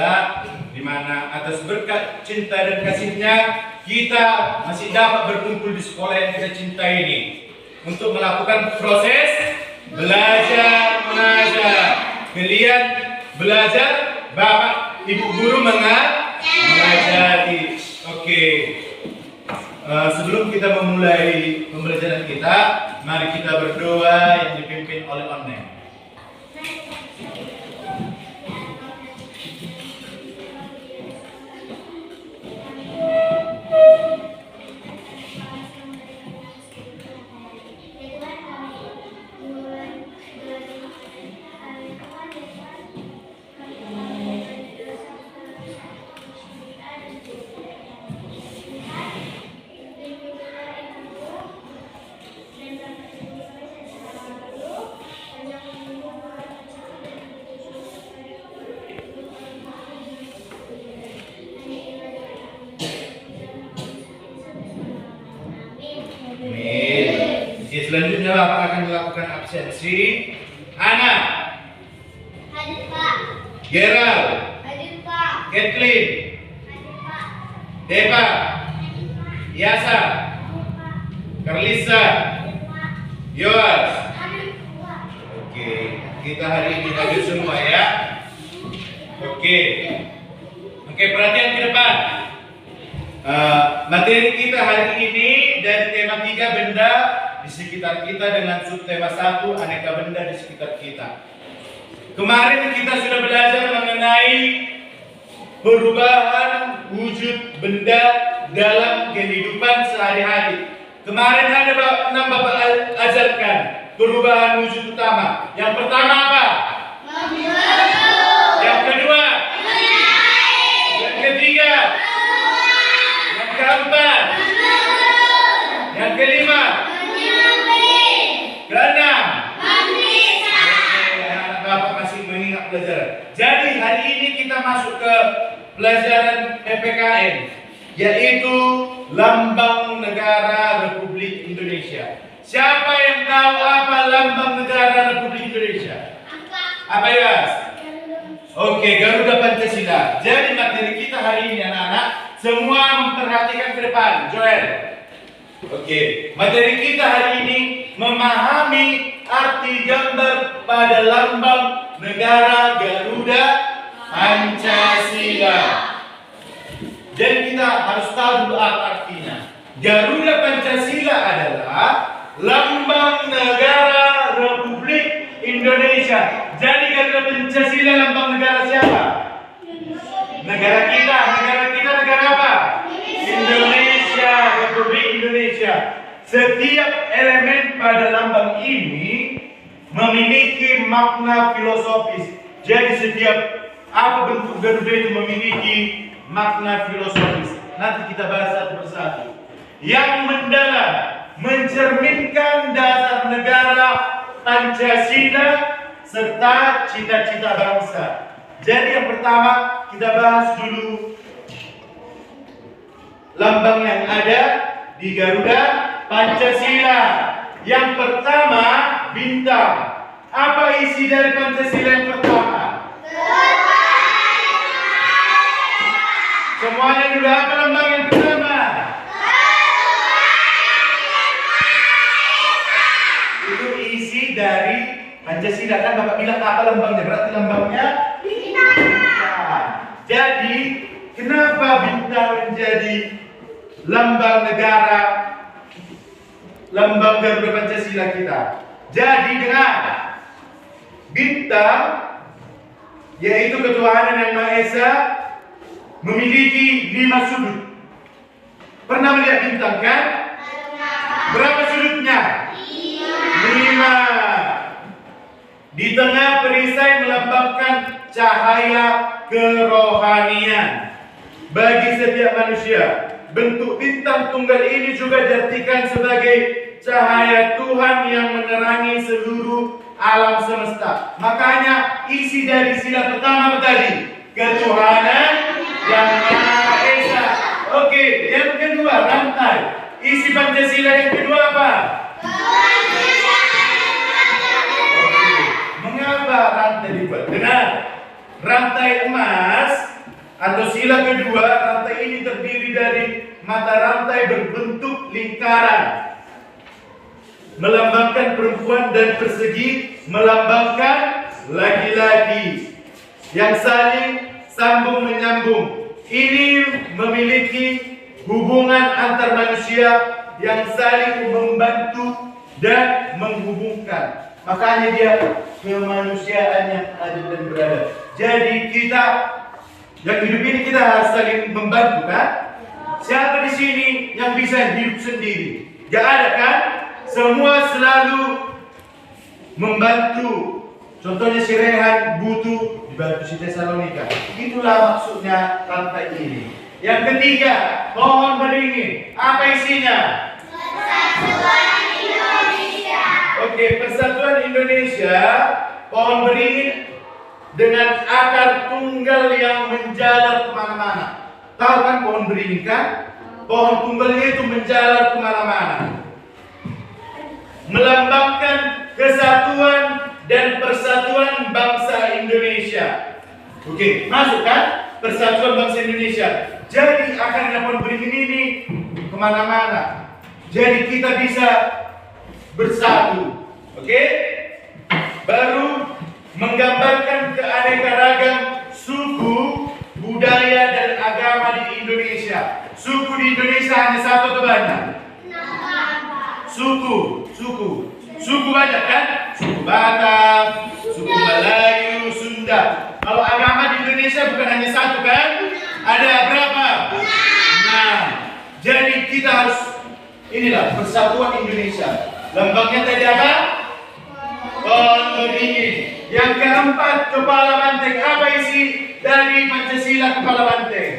Taala, di mana atas berkat cinta dan kasih-Nya kita masih dapat berkumpul di sekolah yang kita cintai ini untuk melakukan proses belajar mengajar. Kalian belajar, Bapak Ibu guru mengajari. Oke. Sebelum kita memulai pembelajaran kita, mari kita berdoa yang dipimpin oleh online. Selanjutnya Bapak akan melakukan absensi. Ana. Hadir Pak. Gerald. Hadir Pak. Kathleen. Hadir Pak. Deva. Hadir Pak. Yasa. Hadir Pak. Karlisa. Hadir Pak. Yoas. Hadir Pak. Oke, kita hari ini hadir semua ya. Oke, perhatian ke depan. Materi kita hari ini dari tema 3 benda di sekitar kita dengan subtema 1 aneka benda di sekitar kita. Kemarin kita sudah belajar mengenai perubahan wujud benda dalam kehidupan sehari-hari. Kemarin ada 6 Bapak ajarkan perubahan wujud utama. Yang pertama apa? Yang kedua? Yang ketiga? Yang keempat? Yang kelima? Keenam? Anak Bapak masih mengingat pelajaran. Jadi hari ini kita masuk ke pelajaran PPKN, yaitu Lambang Negara Republik Indonesia. Siapa yang tahu apa Lambang Negara Republik Indonesia? Apa ya? Oke, Garuda Pancasila. Jadi materi kita hari ini anak-anak semua memperhatikan ke depan. Joel. Oke, materi kita hari ini memahami arti gambar pada lambang negara Garuda Pancasila. Jadi kita harus tahu dulu apa artinya. Garuda Pancasila adalah lambang negara Republik Indonesia. Jadi Garuda Pancasila lambang negara siapa? Negara kita. Negara apa? Indonesia, Republik Indonesia. Setiap elemen pada lambang ini memiliki makna filosofis. Jadi setiap apa bentuk Garuda itu memiliki makna filosofis. Nanti kita bahas satu persatu. Yang mendalam, mencerminkan dasar negara Pancasila serta cita-cita bangsa. Jadi yang pertama kita bahas dulu lambang yang ada di Garuda Pancasila. Yang pertama bintang. Apa isi dari Pancasila yang pertama? Semuanya dulu, apa lambang yang pertama? Itu isi dari Pancasila. Kan Bapak bilang apa lambangnya? Berarti lambangnya bintang. Jadi kenapa bintang menjadi lambang negara, lambang Garuda Pancasila kita? Jadi dengan bintang, yaitu ketuhanan yang Maha Esa, memiliki 5 sudut. Pernah melihat bintang kan? Berapa sudutnya? 5. Di tengah perisai melambangkan cahaya kerohanian bagi setiap manusia. Bentuk bintang tunggal ini juga diartikan sebagai cahaya Tuhan yang menerangi seluruh alam semesta. Makanya isi dari sila pertama tadi, ketuhanan yang Maha Esa. Oke, yang kedua rantai. Isi Pancasila yang kedua apa? Mengapa rantai dibuat? Benar. Rantai emas Atau sila kedua, rantai ini terdiri dari mata rantai berbentuk lingkaran, melambangkan perempuan, dan persegi melambangkan laki-laki yang saling sambung menyambung. Ini memiliki hubungan antar manusia yang saling membantu dan menghubungkan. Makanya dia kemanusiaan yang adil dan beradab. Jadi kita yang hidup ini kita harus saling membantu, kan? Siapa di sini yang bisa hidup sendiri? Gak ada, kan? Semua selalu membantu. Contohnya si Rehan butuh dibantu si Tesalonika. Itulah maksudnya rantai ini. Yang ketiga, pohon beringin. Apa isinya? Persatuan Indonesia. Oke, Persatuan Indonesia. Pohon beringin dengan akar tunggal yang menjalar kemana-mana. Tahu kan pohon beringin, kan? Pohon tunggalnya itu menjalar kemana-mana, melambangkan kesatuan dan persatuan bangsa Indonesia. Oke, masuk kan? Persatuan bangsa Indonesia. Jadi akarnya pohon beringin ini kemana-mana. Jadi kita bisa bersatu. Oke? Baru menggambarkan keanekaragam suku, budaya, dan agama di Indonesia. Suku di Indonesia hanya satu atau banyak? Suku banyak, kan? Suku Batak, suku Melayu, Sunda. Kalau agama di Indonesia bukan hanya satu, kan? Ada berapa? Nah, jadi kita harus inilah persatuan Indonesia. Lambangnya tadi apa? Pohon beringin. Yang keempat, kepala banteng. Apa isi dari Pancasila kepala banteng?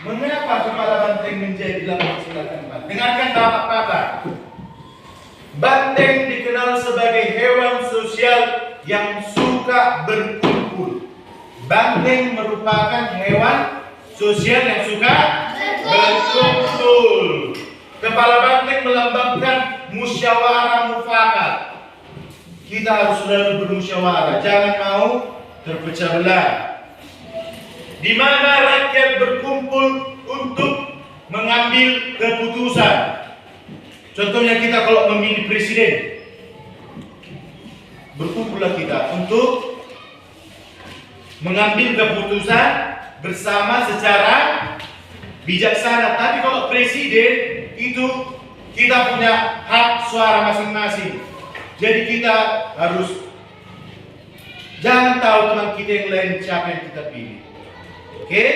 Mengapa kepala banteng menjadi lambang sila keempat? Dengarkan bapak-bapak. Banteng dikenal sebagai hewan sosial yang suka berkumpul. Banteng merupakan hewan sosial yang suka berkumpul. Kepala banteng melambangkan musyawarah mufakat. Kita harus selalu bermusyawarah, jangan mau terpecah belah. Di mana rakyat berkumpul untuk mengambil keputusan. Contohnya kita kalau memilih presiden, berkumpullah kita untuk mengambil keputusan bersama secara bijaksana. Tapi kalau presiden itu kita punya hak suara masing-masing. Jadi kita harus jangan tahu teman kita yang lain siapa yang kita pilih. Oke?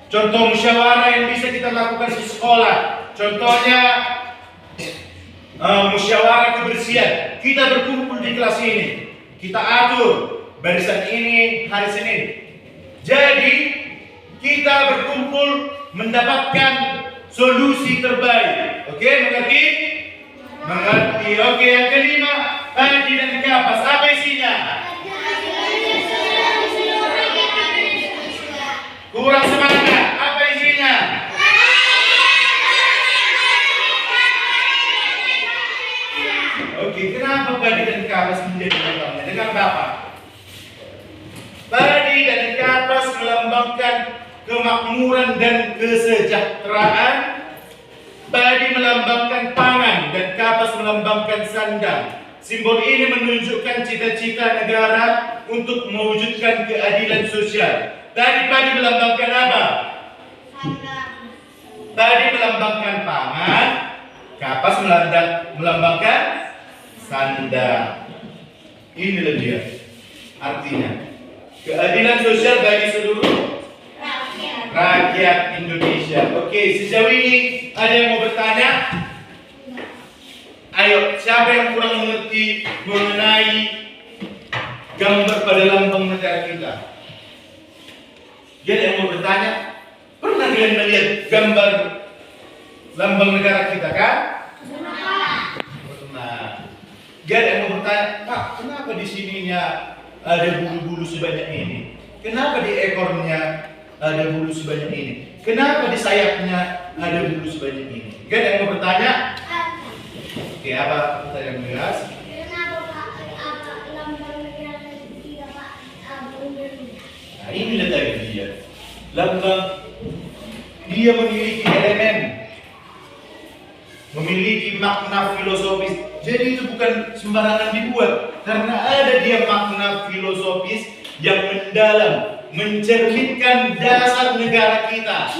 Contoh musyawarah yang bisa kita lakukan di sekolah. Contohnya musyawarah kebersihan. Kita berkumpul di kelas ini. Kita atur barisan ini hari Senin. Jadi kita berkumpul mendapatkan solusi terbaik. Oke, mengerti? Mengerti. Oke, yang kelima, tadi dan kapas. Apa isinya? Kurang semangat. Apa isinya? Oke, kenapa Badi dan Kapas menjadi lambangnya? Dengar Bapak. Badi dan Kapas melambangkan kemakmuran dan kesejahteraan. Badi melambangkan pangan dan Kapas melambangkan sandang. Simbol ini menunjukkan cita-cita negara untuk mewujudkan keadilan sosial. Tadi Badi melambangkan apa? Badi melambangkan pangan, Kapas melambangkan sandang. Inilah dia artinya. Keadilan sosial bagi seluruh rakyat Indonesia. Oke, sejauh ini ada yang mau bertanya? Ayo, siapa yang kurang mengerti mengenai gambar pada lambang negara kita? Jadi yang mau bertanya, pernah kalian melihat gambar lambang negara kita, kan? Pernah. Jadi yang mau bertanya, Pak, kenapa di sininya ada bulu-bulu sebanyak ini? Kenapa di ekornya ada bulu sebanyak ini? Kenapa di sayapnya ada bulu sebanyak ini? Gak ada yang mau bertanya? Oke. Oke, apa pertanyaan Miras? Kenapa Pak lambang negara tidak Pak Garuda? Nah, ini tadi dia. Lambang dia memiliki elemen, memiliki makna filosofis. Jadi itu bukan sembarangan dibuat, karena ada dia makna filosofis yang mendalam, mencerminkan dasar negara kita,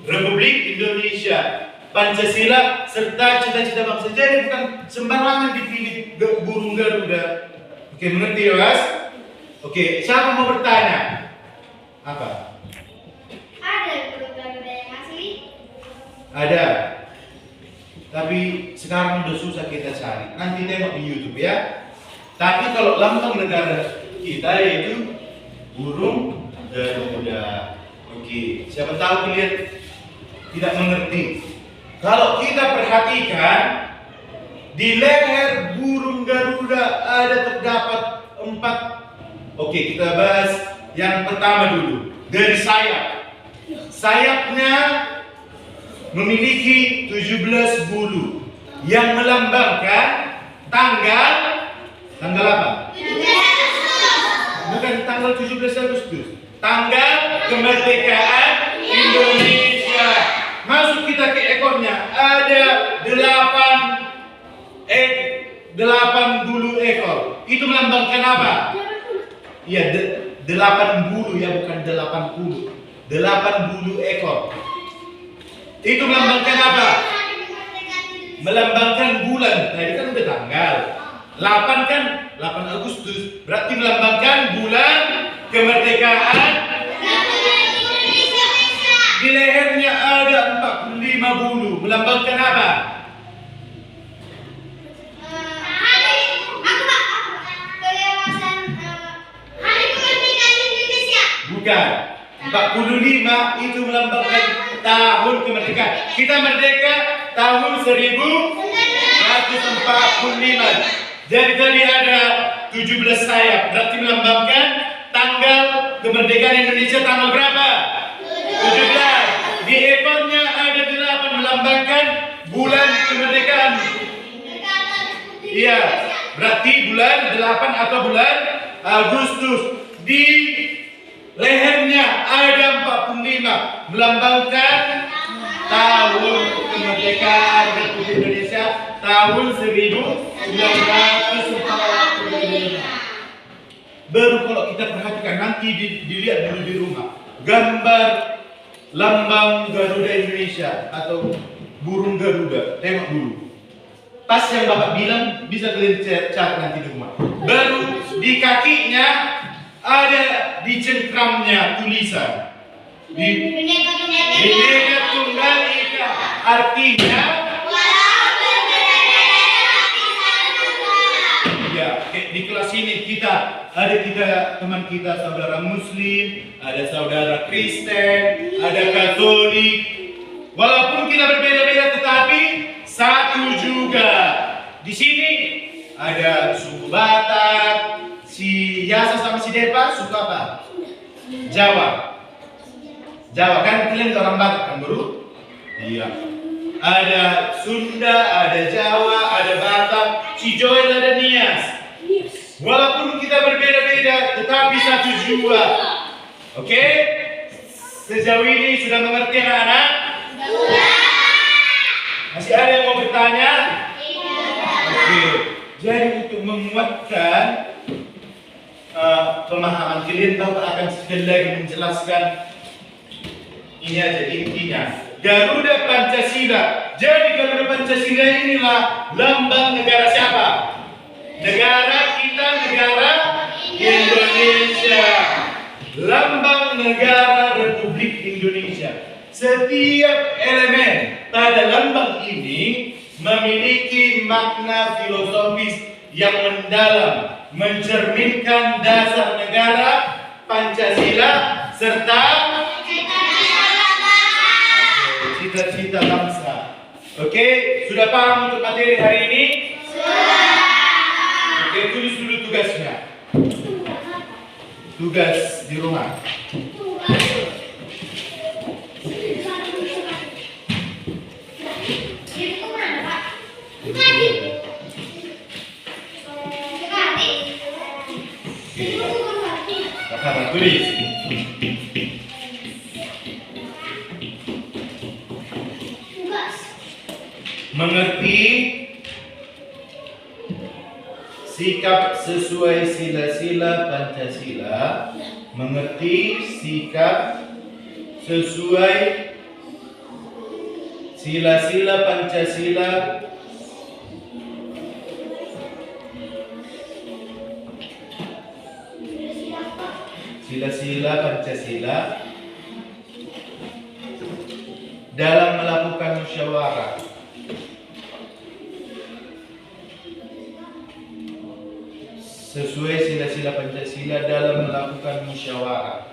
Republik Indonesia, Pancasila, serta cita-cita bangsa. Jadi bukan sembarangan dipilih burung Garuda. Oke, mengerti ya, Mas? Oke, siapa mau bertanya? Apa? Ada burung Garuda yang asli? Ada. Tapi sekarang udah susah kita cari. Nanti tengok di YouTube ya. Tapi kalau lambang negara kita yaitu burung Garuda. Oke, siapa tahu kalian tidak mengerti. Kalau kita perhatikan di leher burung Garuda ada terdapat 4. Oke, kita bahas yang pertama dulu. Dari sayap. Sayapnya memiliki 17 bulu yang melambangkan tanggal apa? Bukan tanggal 17 Agustus. Tanggal kemerdekaan Indonesia. Masuk kita ke ekornya. Ada 8 bulu ekor. Itu melambangkan apa? Iya, 8 bulu ya, bukan 80. 8 bulu ekor. Itu melambangkan apa? Melambangkan bulan. Tadi kan udah tanggal. 8 kan 8 Agustus. Berarti melambangkan bulan kemerdekaan. Di lehernya ada 45 bulu. Melambangkan apa? Hari kemerdekaan Indonesia. Bukan. 45 itu melambangkan tahun kemerdekaan. Kita merdeka tahun 1945. Jadi tadi ada 17 sayap. Berarti melambangkan tanggal kemerdekaan Indonesia tanggal berapa? 17. Di ekornya ada 8 melambangkan bulan kemerdekaan. Iya, berarti bulan 8 atau bulan Agustus. Di lehernya ada 45 melambangkan tahun kemerdekaan Republik Indonesia tahun 1945. Baru kalau kita perhatikan nanti dilihat dulu di rumah gambar lambang Garuda Indonesia atau burung Garuda, tengok dulu. Pas yang Bapak bilang bisa kalian cari nanti di rumah. Baru di kakinya ada di cengkramnya tulisan Bhinneka Tunggal Ika, artinya ya, di kelas ini kita teman kita saudara Muslim, ada saudara Kristen, ada Katolik. Walaupun kita berbeda-beda tetapi satu juga. Di sini ada suku Batak, si Yasa sama si Depa suka apa? Jawa. Jawa kan kalian orang Batak kan bro? Iya. Ada Sunda, ada Jawa, ada Batak, si Joel ada Nias. Walaupun kita berbeda-beda tetapi satu jiwa. Oke? Sejauh ini sudah mengerti anak-anak? Masih ada yang mau bertanya? Oke. Jadi untuk menguatkan pemahaman kalian, Bapak akan sekali lagi menjelaskan ini aja intinya. Garuda Pancasila. Jadi Garuda Pancasila inilah lambang negara siapa? Negara kita, negara Indonesia. Lambang negara Republik Indonesia. Setiap elemen pada lambang ini memiliki makna filosofis yang mendalam, mencerminkan dasar negara Pancasila serta cita-cita bangsa. Oke, sudah paham untuk materi hari ini? Sudah. Oke, tulis dulu tugasnya. Tugas di rumah. Jadi kemana Pak? Kakak tulis. Tugas. Mengerti sikap sesuai sila-sila Pancasila. Mengerti sikap sesuai sila-sila Pancasila. Sila-sila Pancasila dalam melakukan musyawarah. Sesuai sila-sila Pancasila dalam melakukan musyawarah.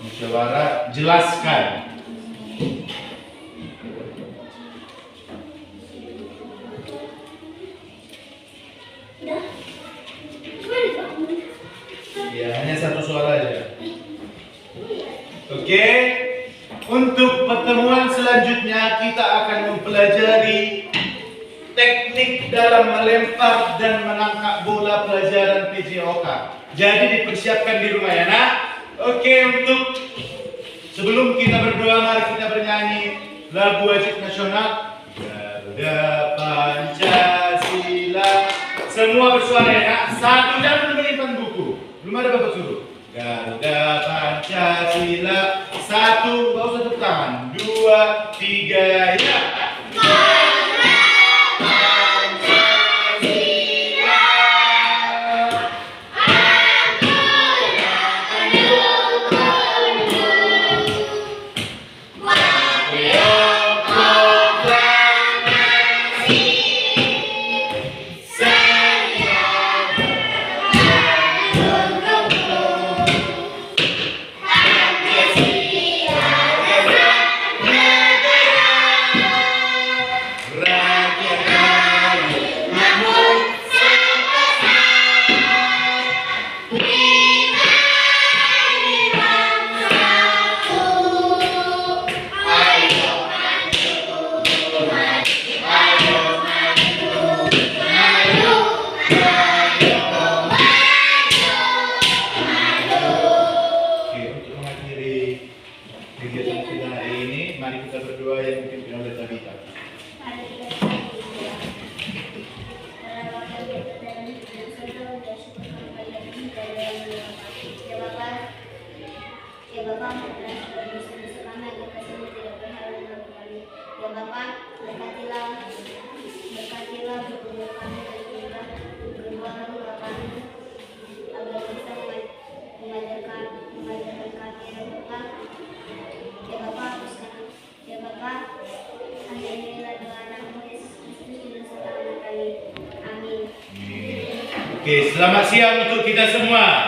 Musyawarah, jelaskan. Udah. Gimana, Pak? Ya, hanya satu soal aja. Oke. Untuk pertemuan selanjutnya kita akan mempelajari teknik dalam melempar dan menangkap bola pelajaran PJOK. Jadi dipersiapkan di rumah ya nak. Oke, untuk sebelum kita berdoa, mari kita bernyanyi lagu wajib nasional. Garuda Pancasila. Semua bersuara ya nak. Satu, jangan menyimpan buku. Belum ada bapak suruh. Garuda Pancasila. Satu, bawa satu tangan. Dua, tiga, ya. Oke, selamat siang untuk kita semua.